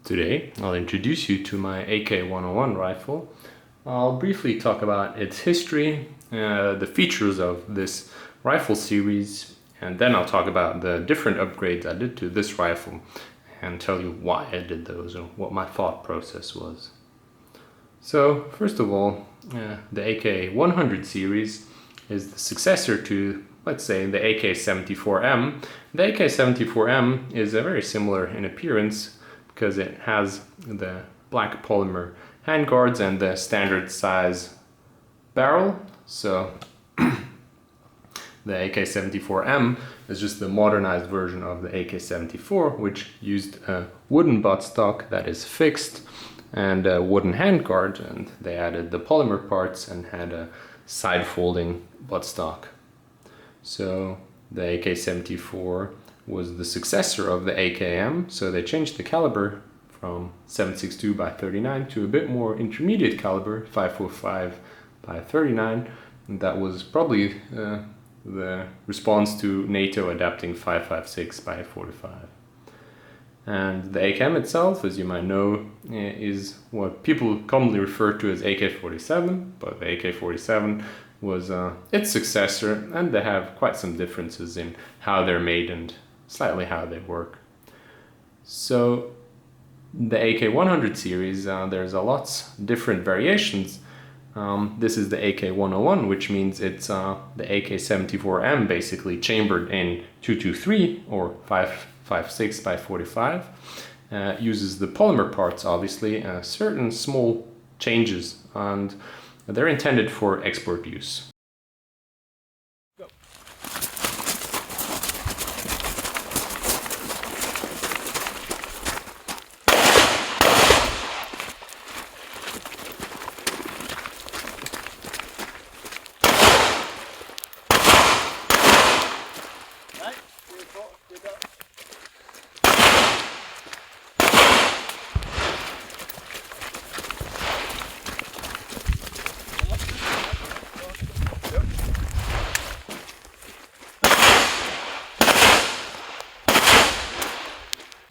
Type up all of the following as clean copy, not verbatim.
Today I'll introduce you to my AK-101 rifle. I'll briefly talk about its history, the features of this rifle series, and then I'll talk about the different upgrades I did to this rifle and tell you why I did those or what my thought process was. So first of all, the AK-100 series is the successor to, let's say, the AK-74M. The AK-74M is very similar in appearance because it has the black polymer handguards and the standard size barrel. So the AK-74M is just the modernized version of the AK-74, which used a wooden buttstock that is fixed and a wooden handguard, and they added the polymer parts and had a side folding buttstock. So the AK-74 was the successor of the AKM, so they changed the caliber from 7.62 by 39 to a bit more intermediate caliber, 5.45 by 39, and that was probably the response to NATO adapting 5.56 by 45. And the AKM itself, as you might know, is what people commonly refer to as AK-47, but the AK-47 was its successor, and they have quite some differences in how they're made and slightly how they work. So the AK-100 series, there's a lots different variations. This is the AK-101, which means it's the AK-74M basically chambered in 223 or 5.56 by 45. Uses the polymer parts, obviously, certain small changes, and they're intended for export use. Go.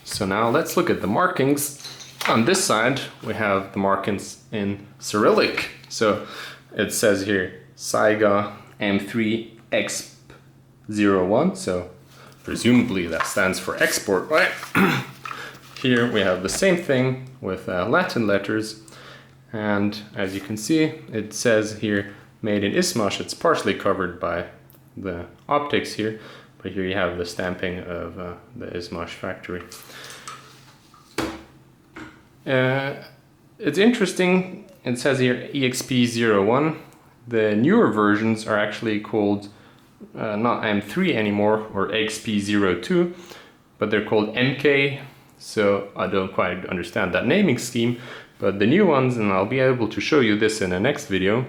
So now let's look at the markings. On this side we have the markings in Cyrillic. So it says here Saiga M3-EXP01, so presumably that stands for export, right? Here we have the same thing with Latin letters, and as you can see it says here made in Izhmash. It's partially covered by the optics here, but here you have the stamping of the Izhmash factory. It's interesting, it says here EXP01. The newer versions are actually called not M3 anymore or EXP02, but they're called MK, so I don't quite understand that naming scheme. But the new ones, and I'll be able to show you this in the next video,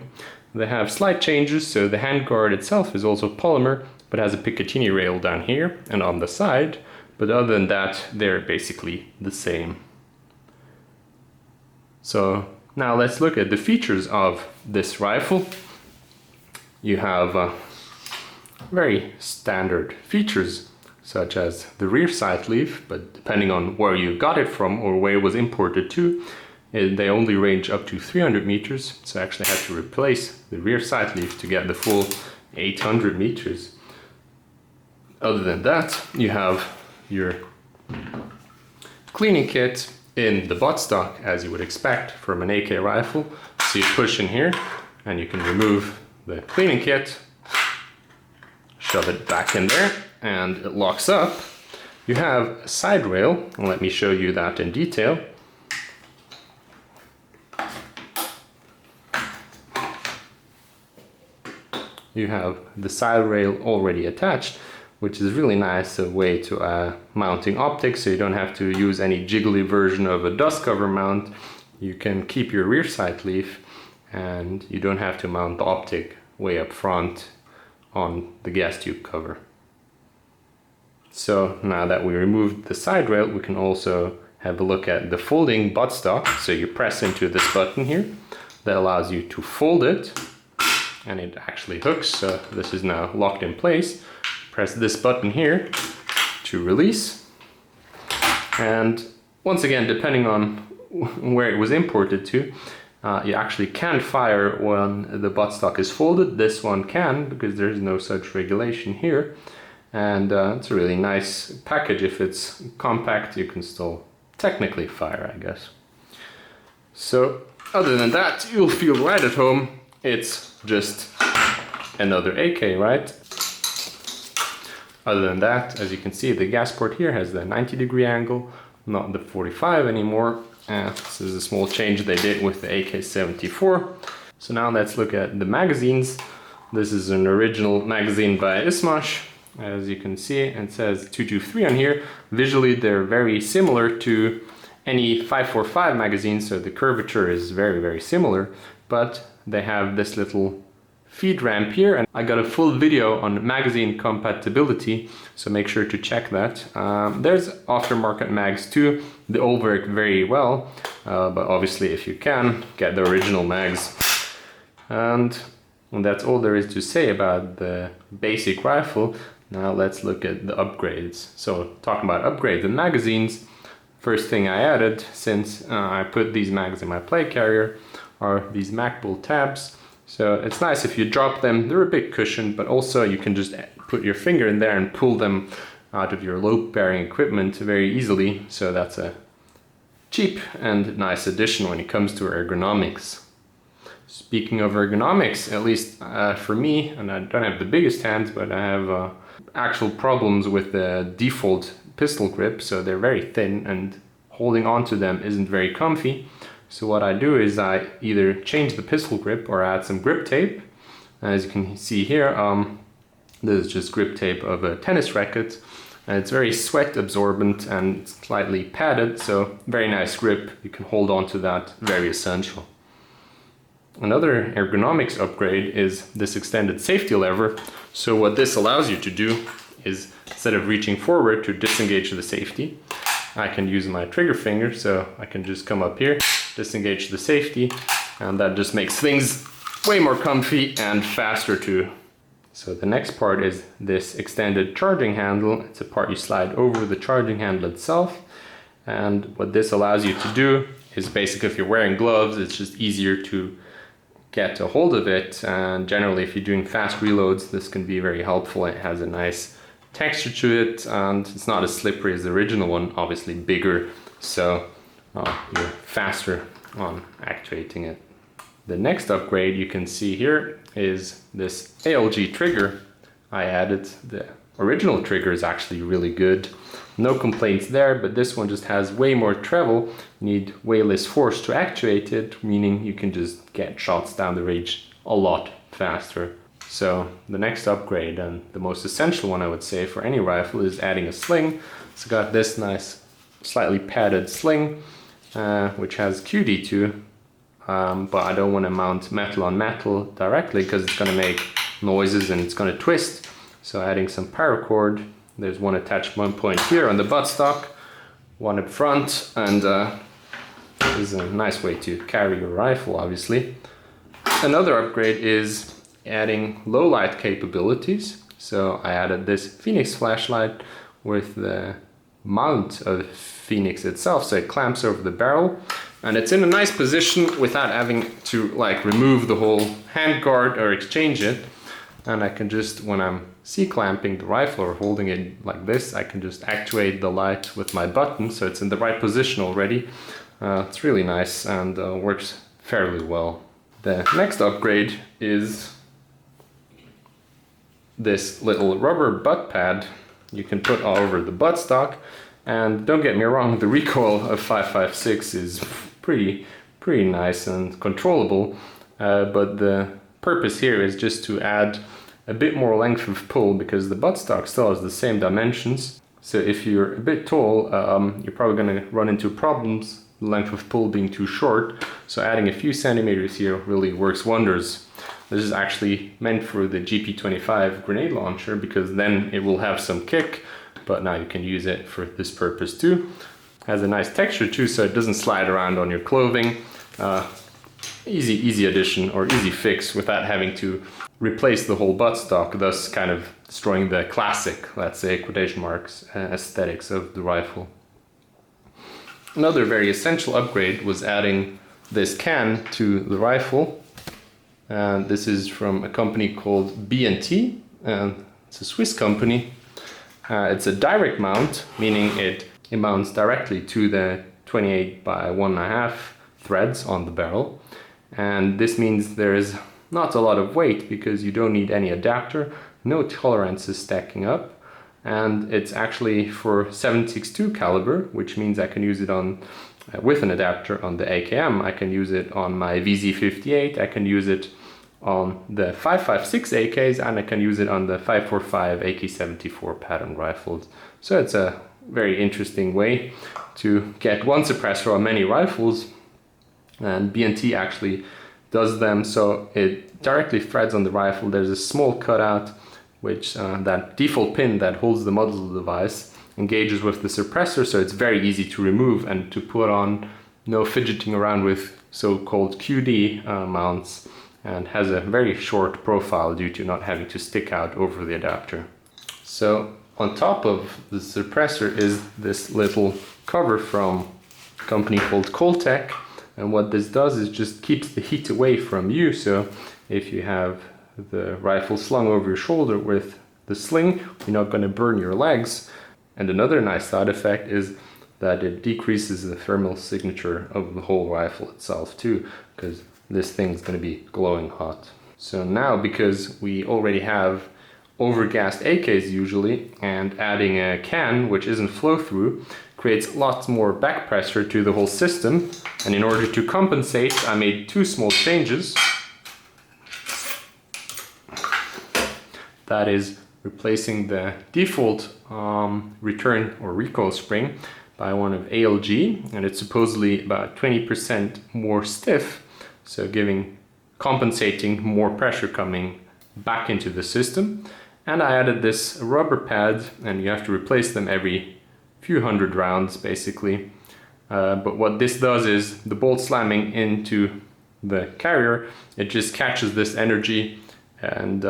they have slight changes. So the handguard itself is also polymer, but has a Picatinny rail down here and on the side, but other than that they're basically the same. So now let's look at the features of this rifle. You have very standard features such as the rear sight leaf, but depending on where you got it from or where it was imported to, they only range up to 300 meters, so I actually had to replace the rear sight leaf to get the full 800 meters. Other than that, you have your cleaning kit in the buttstock, as you would expect from an AK rifle. So you push in here and you can remove the cleaning kit, shove it back in there, and it locks up. You have a side rail, and let me show you that in detail. You have the side rail already attached, which is really nice, a way to mounting optics, so you don't have to use any jiggly version of a dust cover mount. You can keep your rear sight leaf and you don't have to mount the optic way up front on the gas tube cover. So now that we removed the side rail, we can also have a look at the folding buttstock. So you press into this button here that allows you to fold it, and it actually hooks, so this is now locked in place. Press this button here to release, and once again, depending on where it was imported to, you actually can't fire when the buttstock is folded. This one can, because there's no such regulation here. And it's a really nice package. If it's compact, you can still technically fire, I guess. So other than that, you'll feel right at home. It's just another AK, right? Other than that, as you can see, the gas port here has the 90-degree angle, not the 45 anymore. This is a small change they did with the AK-74. So now let's look at the magazines. This is an original magazine by Izhmash. As you can see, it says 223 on here. Visually, they're very similar to any 545 magazine, so the curvature is very, very similar, but they have this little feed ramp here, and I got a full video on magazine compatibility, so make sure to check that. There's aftermarket mags too. They all work very well, but obviously if you can, get the original mags. And that's all there is to say about the basic rifle. Now let's look at the upgrades. So talking about upgrades and magazines, first thing I added, since I put these mags in my plate carrier, are these Magpull tabs. So it's nice if you drop them, they're a bit cushioned, but also you can just put your finger in there and pull them out of your load-bearing equipment very easily. So that's a cheap and nice addition when it comes to ergonomics. Speaking of ergonomics, at least for me, and I don't have the biggest hands, but I have actual problems with the default pistol grip, so they're very thin and holding onto them isn't very comfy. So what I do is I either change the pistol grip or add some grip tape. As you can see here, this is just grip tape of a tennis racket. And it's very sweat absorbent and slightly padded, so very nice grip. You can hold on to that, very essential. Another ergonomics upgrade is this extended safety lever. So what this allows you to do is, instead of reaching forward to disengage the safety, I can use my trigger finger, so I can just come up here, disengage the safety, and that just makes things way more comfy and faster too. So the next part is this extended charging handle. It's a part you slide over the charging handle itself, and what this allows you to do is basically, if you're wearing gloves, it's just easier to get a hold of it, and generally if you're doing fast reloads, this can be very helpful. It has a nice texture to it, and it's not as slippery as the original one, obviously bigger, so you're faster on actuating it. The next upgrade you can see here is this ALG trigger I added. The original trigger is actually really good, no complaints there, but this one just has way more treble. You need way less force to actuate it, meaning you can just get shots down the range a lot faster. So the next upgrade, and the most essential one I would say for any rifle, is adding a sling. It's got this nice slightly padded sling, which has QD2, but I don't want to mount metal on metal directly because it's going to make noises and it's going to twist. So adding some paracord, there's one attachment point here on the buttstock, one up front, and this is a nice way to carry your rifle, obviously. Another upgrade is adding low light capabilities. So I added this Phoenix flashlight with the mount of Phoenix itself, so it clamps over the barrel and it's in a nice position without having to like remove the whole handguard or exchange it. And I can just, when I'm C-clamping the rifle or holding it like this, I can just actuate the light with my button, so it's in the right position already. It's really nice and works fairly well. The next upgrade is this little rubber butt pad you can put all over the buttstock. And don't get me wrong, the recoil of 5.56 is pretty nice and controllable, but the purpose here is just to add a bit more length of pull, because the buttstock still has the same dimensions. So if you're a bit tall, you're probably going to run into problems, the length of pull being too short. So adding a few centimeters here really works wonders. This is actually meant for the GP25 grenade launcher, because then it will have some kick, but now you can use it for this purpose too. Has a nice texture too, so it doesn't slide around on your clothing. Easy addition or easy fix without having to replace the whole buttstock, thus kind of destroying the classic, let's say, quotation marks, aesthetics of the rifle. Another very essential upgrade was adding this can to the rifle. And this is from a company called B&T, and it's a Swiss company. It's a direct mount, meaning it mounts directly to the 28 by 1.5 threads on the barrel. And this means there is not a lot of weight because you don't need any adapter, no tolerances stacking up. And it's actually for 7.62 caliber, which means I can use it on with an adapter on the AKM. I can use it on my VZ58, I can use it on the 5.56 AKs, and I can use it on the 5.45 AK-74 pattern rifles. So it's a very interesting way to get one suppressor on many rifles, and B&T actually does them so it directly threads on the rifle. There's a small cutout which that default pin that holds the muzzle device engages with the suppressor, so it's very easy to remove and to put on, no fidgeting around with so-called QD mounts, and has a very short profile due to not having to stick out over the adapter. So on top of the suppressor is this little cover from a company called Coltec, and what this does is just keeps the heat away from you. So if you have the rifle slung over your shoulder with the sling, you're not going to burn your legs. And another nice side effect is that it decreases the thermal signature of the whole rifle itself too, because this thing's going to be glowing hot. So now, because we already have overgassed AKs usually, and adding a can which isn't flow through creates lots more back pressure to the whole system. And in order to compensate, I made two small changes. That is replacing the default return or recoil spring by one of ALG, and it's supposedly about 20% more stiff, so compensating more pressure coming back into the system. And I added this rubber pad, and you have to replace them every few hundred rounds basically. But what this does is the bolt slamming into the carrier, it just catches this energy and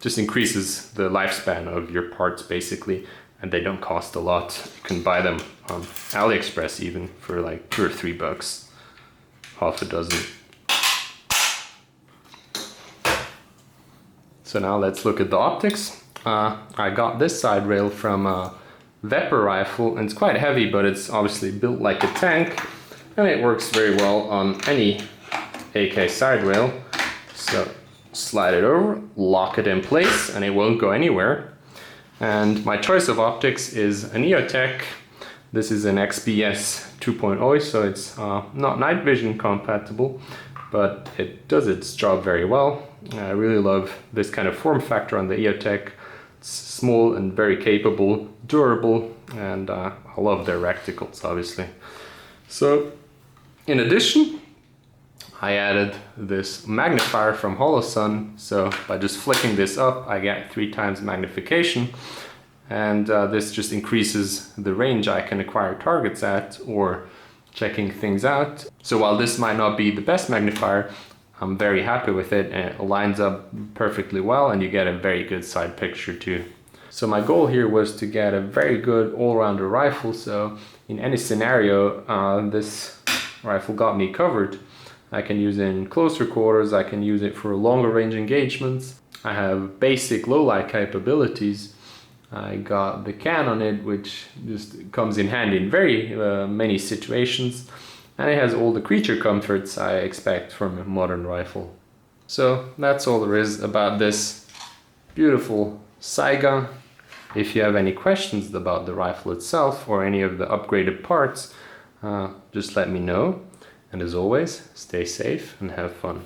just increases the lifespan of your parts basically, and they don't cost a lot. You can buy them on AliExpress even for like $2 or $3, half a dozen. So now let's look at the optics. I got this side rail from a Vepr rifle, and it's quite heavy, but it's obviously built like a tank, and it works very well on any AK side rail. So slide it over, lock it in place, and it won't go anywhere. And my choice of optics is an EOTech. This is an XPS 2.0, so it's not night vision compatible, but it does its job very well. I really love this kind of form factor on the EOTech. It's small and very capable, durable, and I love their reticles obviously. So in addition, I added this magnifier from Holosun, so by just flicking this up I get 3 times magnification, and this just increases the range I can acquire targets at or checking things out. So while this might not be the best magnifier, I'm very happy with it, and it lines up perfectly well, and you get a very good side picture too. So my goal here was to get a very good all-rounder rifle, so in any scenario this rifle got me covered. I can use it in closer quarters, I can use it for longer range engagements. I have basic low light capabilities. I got the can on it, which just comes in handy in very many situations. And it has all the creature comforts I expect from a modern rifle. So that's all there is about this beautiful Saiga. If you have any questions about the rifle itself or any of the upgraded parts, just let me know. And as always, stay safe and have fun.